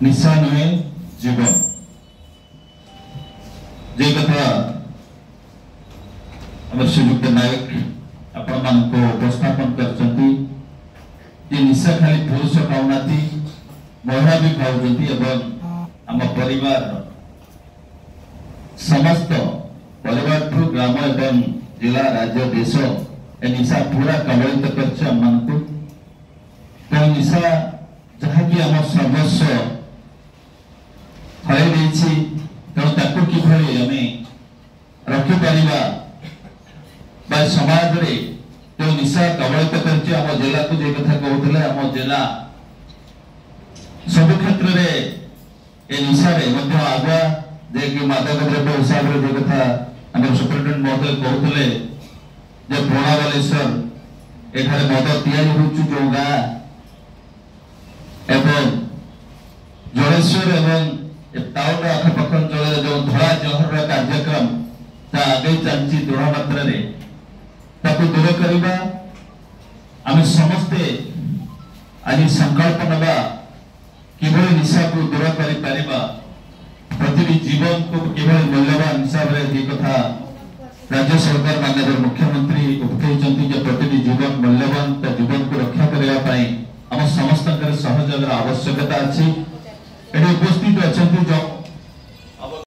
निशा नुहे जीवन जे कथा आम श्रीयुक्त नायक आपण मान उपस्थापन करछंती जे निशा खाली पुरुष खाऊना महिला भी खाऊँ आम परिवार समस्त परिवार ठू ग्राम एवं जिला राज्य देश ए निशा पूरा कबलित कर तो निशा जहाँकि आम सर्वस्व हर तेणु कि आम रखिपर समाज रे जो निशा कबलित कर आम जिला को जे कथा कहते आम जिला सब क्षेत्र में ए निशा आगुआ जे कि मादक द्रव्य हिसाब से जो कथा आम सुप्रिटेडेंट महोदय कहते जे पुराणा बालेश्वर एठारे मद तैयारी जो गाँ एवं जलेश्वर एवं टाउन आखपाख अंचल जो धड़ा जहर कार्यक्रम आगे चलती दृढ़ मात्रा दूर करवा आम समस्ते आज संकल्प नवा किभली निशा को दूर कर प्रति जीवन को किभली मूल्यवान हिसाब से कथा राज्य सरकार माननीय मुख्यमंत्री उपकई